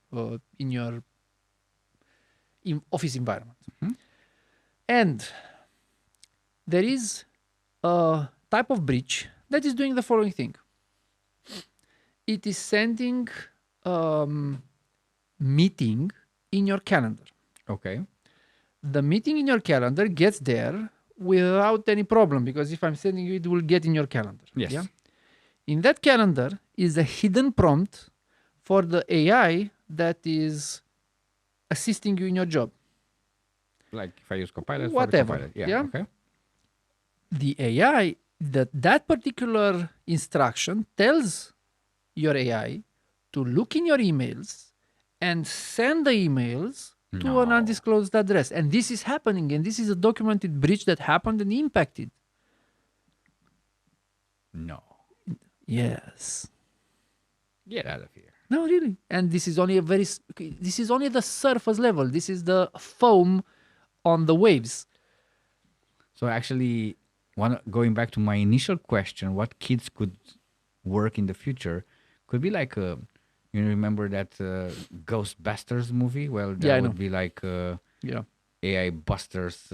office environment. And there is a type of breach that is doing the following thing. It is sending meeting in your calendar. Okay. The meeting in your calendar gets there without any problem, because if I'm sending you, it will get in your calendar. Yes. Yeah? In that calendar is a hidden prompt for the AI that is assisting you in your job. Like if I use Copilot, Whatever. For the Copilot. Yeah. Yeah? Okay. The AI, that particular instruction tells your AI to look in your emails and send the emails to an undisclosed address. And this is happening, and this is a documented breach that happened and impacted. No. Yes. Get out of here. No, really. And this is only the surface level. This is the foam on the waves. So actually, going back to my initial question, what kids could work in the future could be like you remember that Ghostbusters movie? Well, that would be like AI busters,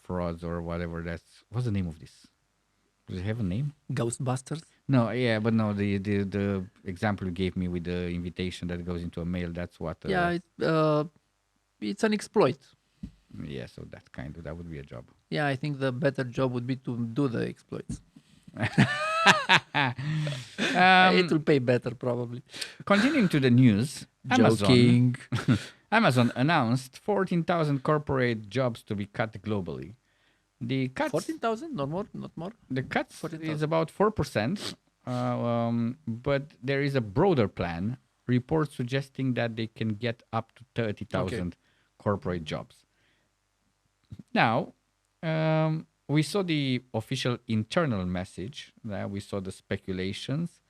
frauds or whatever. What's the name of this? Does it have a name? Ghostbusters? No, yeah, but no, the example you gave me with the invitation that goes into a mail, that's what... it's an exploit. Yeah, so that would be a job. Yeah, I think the better job would be to do the exploits. It will pay better, probably. Continuing to the news, Joking. Amazon announced 14,000 corporate jobs to be cut globally. The cuts... 14,000? Not more? The cuts is about 4%, but there is a broader plan, reports suggesting that they can get up to 30,000 corporate jobs. Now, we saw the official internal message. We saw the speculations.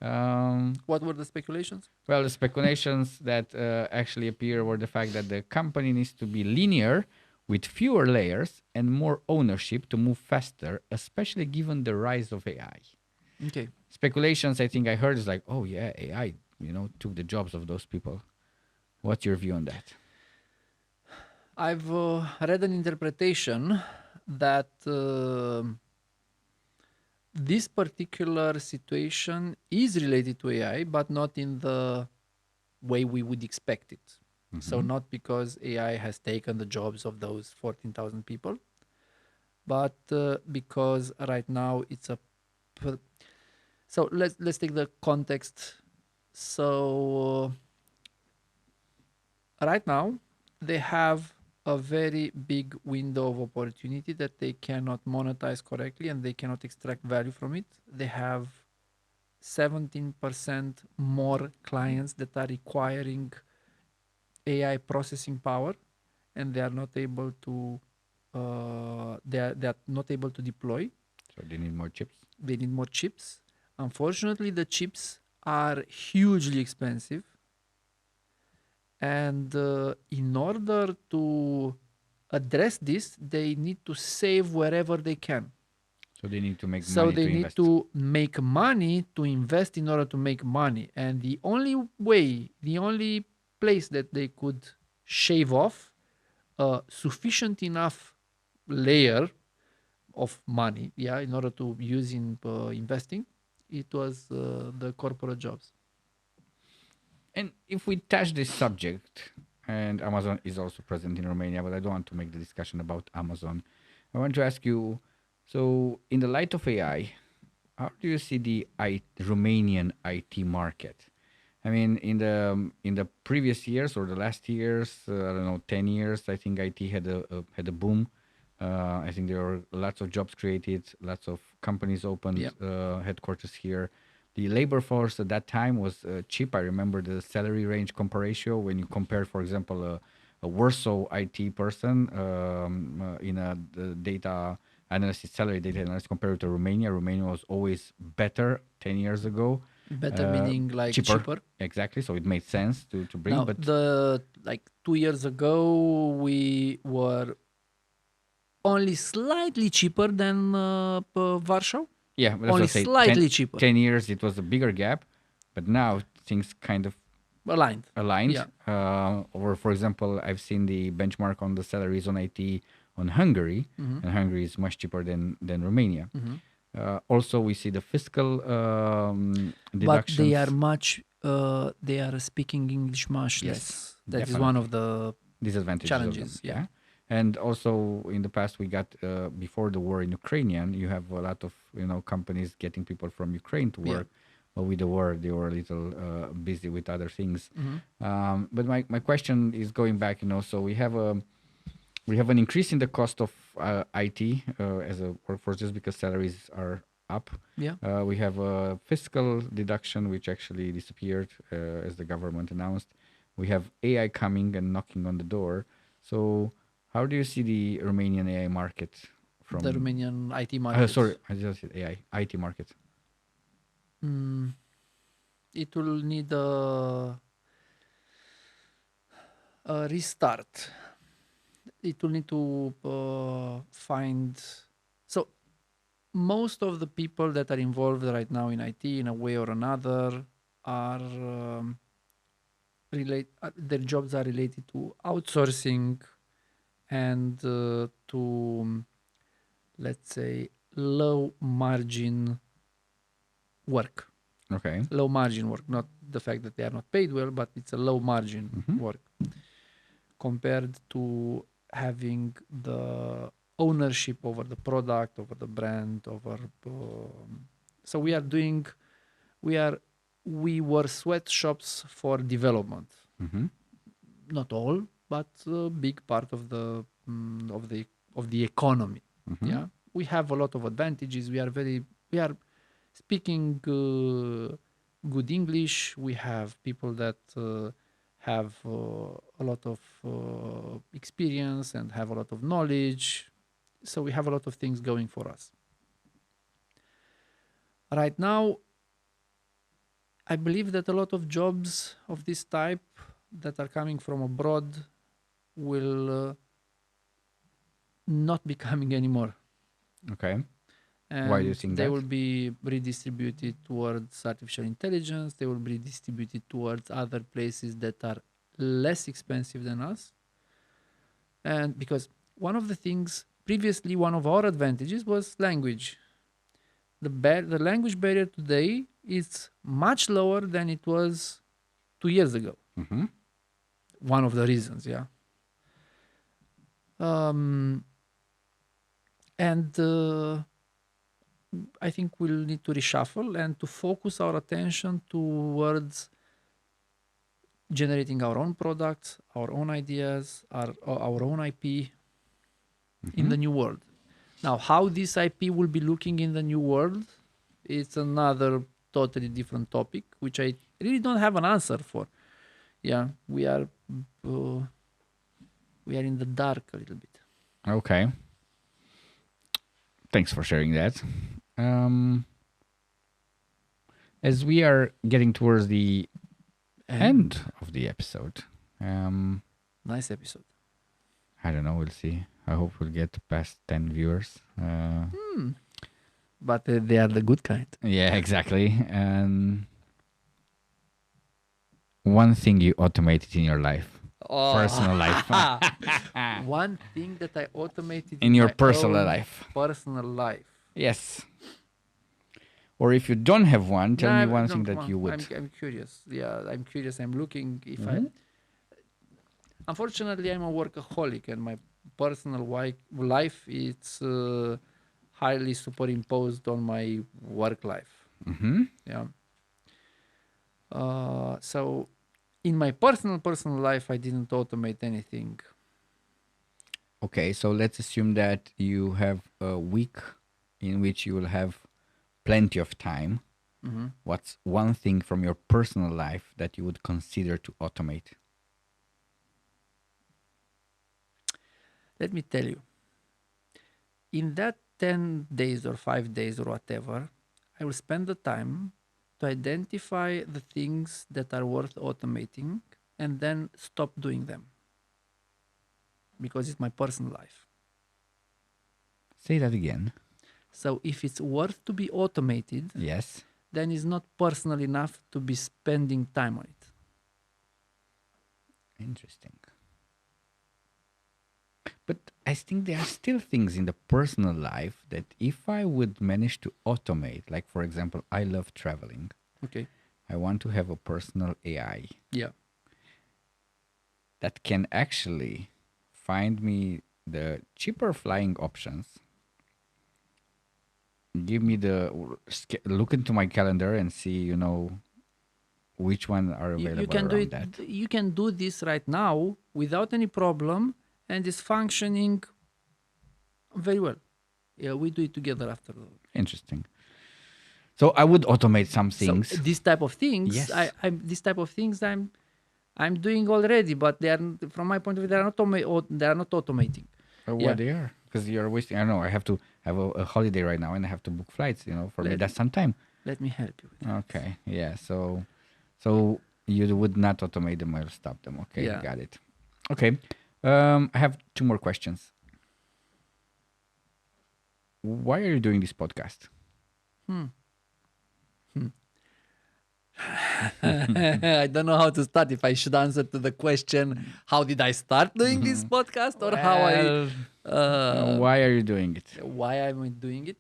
What were the speculations? Well, the speculations that actually appear were the fact that the company needs to be linear with fewer layers and more ownership to move faster, especially given the rise of AI. Okay. Speculations, I think I heard, is like, oh yeah, AI, took the jobs of those people. What's your view on that? I've read an interpretation that this particular situation is related to AI, but not in the way we would expect it. So not because AI has taken the jobs of those 14,000 people, but because right now it's a... So let's take the context. So right now they have a very big window of opportunity that they cannot monetize correctly and they cannot extract value from it. They have 17% more clients that are requiring AI processing power, and they are not able to they are not able to deploy. So they need more chips. They need more chips. Unfortunately, the chips are hugely expensive, and in order to address this, they need to save wherever they can. So they need to make money. So they need to make money to invest in order to make money, and the only place that they could shave off a sufficient enough layer of money, in order to use in investing, it was the corporate jobs. And if we touch this subject, and Amazon is also present in Romania, but I don't want to make the discussion about Amazon. I want to ask you, so in the light of AI, how do you see the Romanian IT market? I mean, in the previous years or the last years, I don't know, 10 years, I think IT had a boom. I think there were lots of jobs created, lots of companies opened Yeah. headquarters here. The labor force at that time was cheap. I remember the salary range comparatio when you compare, for example, a Warsaw IT person in a the data analyst, salary data analyst compared to Romania. Romania was always better 10 years ago. Better meaning like cheaper. Exactly. So it made sense to bring. Now, But the like 2 years ago, we were only slightly cheaper than Warsaw. yeah, but that's Only what I say. slightly cheaper. 10 years, it was a bigger gap. But now things kind of Aligned. aligned. Yeah. Or, for example, I've seen the benchmark on the salaries on IT on Hungary, and Hungary is much cheaper than Romania. Also, we see the fiscal But deductions. they are much. They are speaking English much less. That is one of the disadvantages challenges. of them. And also in the past we got before the war in Ukrainian, you have a lot of companies getting people from Ukraine to work, but with the war they were a little busy with other things. But my question is going back, so we have an increase in the cost of IT as a workforce just because salaries are up. We have a fiscal deduction which actually disappeared as the government announced. We have AI coming and knocking on the door. So how do you see the Romanian AI market from the Romanian IT market? sorry, I just said AI IT market. It will need a restart. It will need to find. So most of the people that are involved right now in IT in a way or another are their jobs are related to outsourcing and to, let's say, low margin work. Okay. Low margin work, not the fact that they are not paid well, but it's a low margin work compared to having the ownership over the product, over the brand, over. So we were sweatshops for development. Not all, but a big part of the economy. Yeah, we have a lot of advantages. We are speaking good English. We have people that have a lot of experience and have a lot of knowledge. So we have a lot of things going for us. Right now, I believe that a lot of jobs of this type that are coming from abroad will not be coming anymore. Okay. And why do you think they that? will be redistributed towards artificial intelligence. They will be distributed towards other places that are less expensive than us. And because one of the things, previously one of our advantages was language. The language barrier today is much lower than it was 2 years ago. One of the reasons, yeah. I think we'll need to reshuffle and to focus our attention towards generating our own products, our own ideas, our own IP in the new world. Now, how this IP will be looking in the new world, it's another totally different topic, which I really don't have an answer for. Yeah, we are in the dark a little bit. Okay. Thanks for sharing that. As we are getting towards the end of the episode, nice episode. I don't know. We'll see. I hope we'll get past 10 viewers. But they are the good kind. Yeah, exactly. One thing you automated in your life, personal life, One thing that I automated in your my personal own life. Personal life. Yes. Or if you don't have one, tell No, me one no, thing come that on. you would. I'm curious. Yeah, I'm curious. I'm looking if Mhm. unfortunately, I'm a workaholic, and my personal life it's highly superimposed on my work life. Mm-hmm. Yeah. So, in my personal life, I didn't automate anything. Okay, so let's assume that you have a week in which you will have plenty of time. Mm-hmm. What's one thing from your personal life that you would consider to automate? Let me tell you. In that 10 days or 5 days or whatever, I will spend the time to identify the things that are worth automating and then stop doing them because it's my personal life. Say that again. So if it's worth to be automated, Yes. then it's not personal enough to be spending time on it. Interesting. But I think there are still things in the personal life that if I would manage to automate, like for example, I love traveling. Okay. I want to have a personal AI Yeah. that can actually find me the cheaper flying options, give me look into my calendar and see, which one are available You can do around it. that. You can do this right now without any problem, and it's functioning very well. Yeah, we do it together after. Interesting. So I would automate some So things. this type of things, Yes. I'm doing already, but they are from my point of view they are not automating. Or Yeah. what they are, because you're wasting. I don't know. I have to have a holiday right now, and I have to book flights. For me, that's some time. Let me help you with that. Okay. Yeah. So you would not automate them or stop them. Okay. Yeah. Got it. Okay. I have two more questions. Why are you doing this podcast? I don't know how to start. If I should answer to the question, how did I start doing this podcast, or how I? Why are you doing it? Why am I doing it?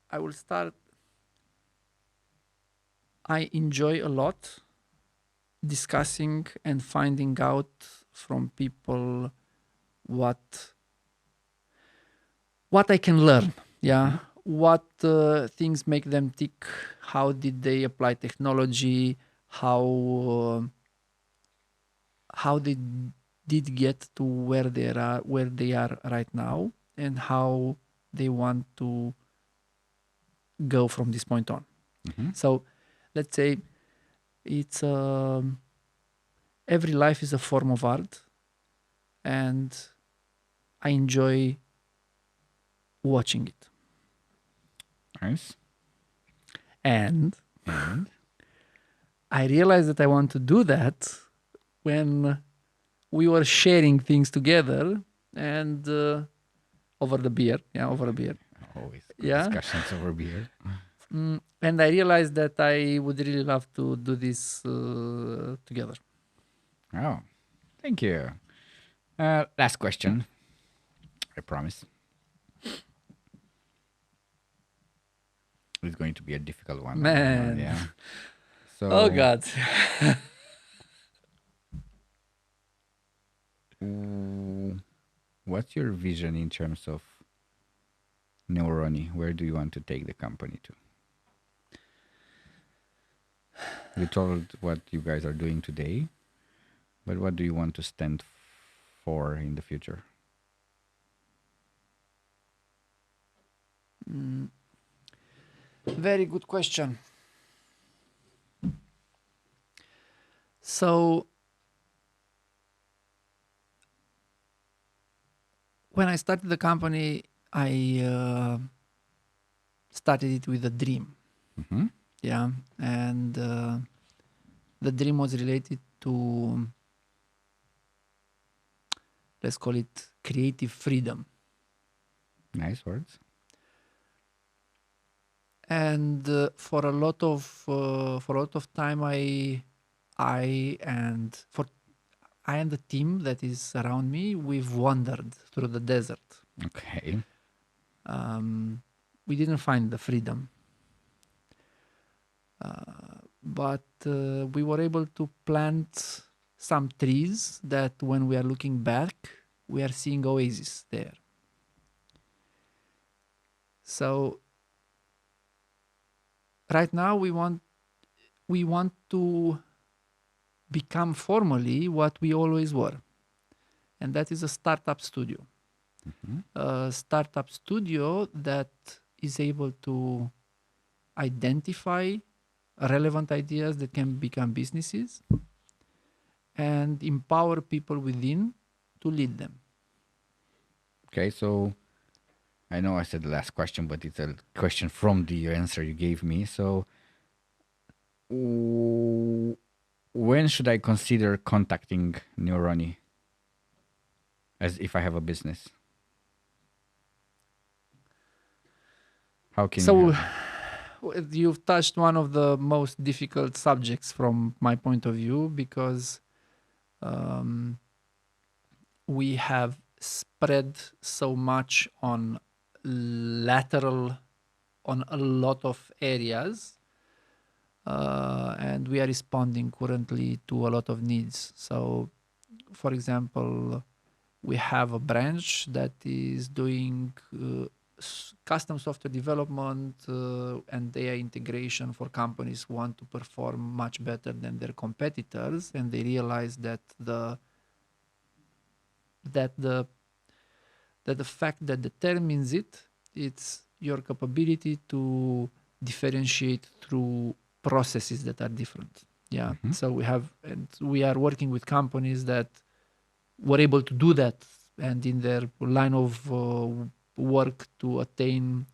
I will start. I enjoy a lot discussing and finding out from people what I can learn. Yeah, what things make them tick. How did they apply technology? How they did get to where they are right now, and how they want to go from this point on. So, let's say it's every life is a form of art, and I enjoy watching it. Nice. And I realized that I want to do that when we were sharing things together and over the beer. Yeah, over a beer. Always good Yeah. discussions over beer. And I realized that I would really love to do this together. Oh, thank you. Last question. I promise. It's going to be a difficult one. Man. Yeah. So, Oh, God. what's your vision in terms of Neurony? Where do you want to take the company to? You told what you guys are doing today, but what do you want to stand for in the future? Very good question. So, when I started the company, I started it with a dream. Mm-hmm. Yeah. And the dream was related to, let's call it creative freedom. Nice words. And for a lot of time, for I and the team that is around me, we've wandered through the desert. Okay. We didn't find the freedom. But we were able to plant some trees that when we are looking back, we are seeing oases there. So right now we want to become formally what we always were. And that is a startup studio. A startup studio that is able to identify relevant ideas that can become businesses and empower people within to lead them. Okay, so I know I said the last question, but it's a question from the answer you gave me. So when should I consider contacting Neurony as if I have a business? How can you help me? You've touched one of the most difficult subjects from my point of view, because we have spread so much on lateral on a lot of areas, and we are responding currently to a lot of needs. So, for example, we have a branch that is doing custom software development and AI integration for companies who want to perform much better than their competitors, and they realize that the fact that determines it's your capability to differentiate through processes that are different. Yeah. So we are working with companies that were able to do that, and in their line of work to attain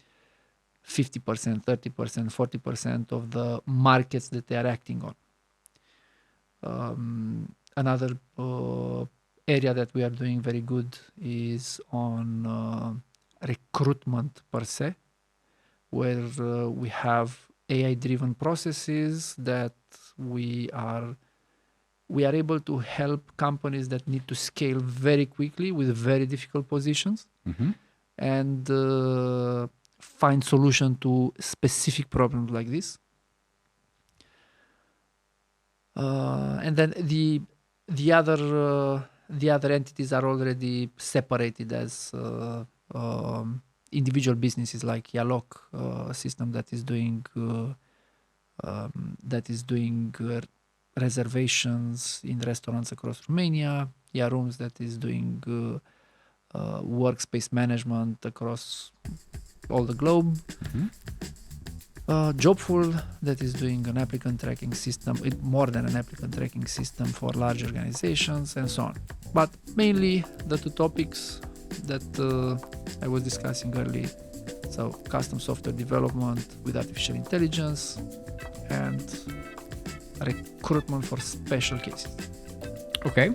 50%, 30%, 40% of the markets that they are acting on. Another area that we are doing very good is on recruitment per se, where we have AI-driven processes that we are able to help companies that need to scale very quickly with very difficult positions and find solution to specific problems like this. And then the other entities are already separated as individual businesses, like Yalok, a system that is doing reservations in restaurants across Romania. Rooms that is doing workspace management across all the globe. Jobful, that is doing an applicant tracking system, more than an applicant tracking system for large organizations, and so on. But mainly the two topics that I was discussing earlier. So custom software development with artificial intelligence and recruitment for special cases. Okay.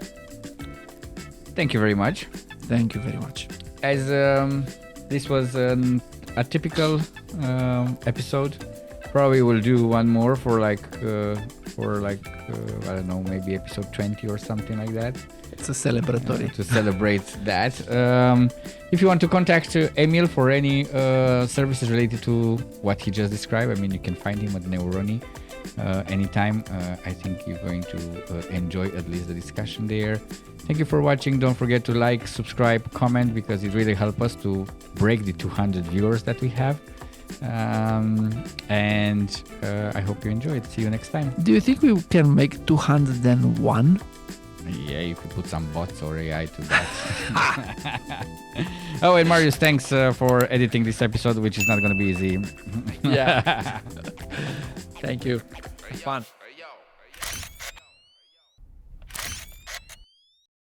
Thank you very much. Thank you very much. As this was a typical episode, probably we'll do one more for I don't know, maybe episode 20 or something like that. It's a celebratory. To celebrate that. If you want to contact Emil for any services related to what he just described, I mean, you can find him at Neurony anytime. I think you're going to enjoy at least the discussion there. Thank you for watching. Don't forget to like, subscribe, comment, because it really helps us to break the 200 viewers that we have. And I hope you enjoyed. See you next time. Do you think we can make 201? Yeah, you could put some bots or AI to that. Oh, and Marius, thanks for editing this episode, which is not going to be easy. Yeah. Thank you. Fun.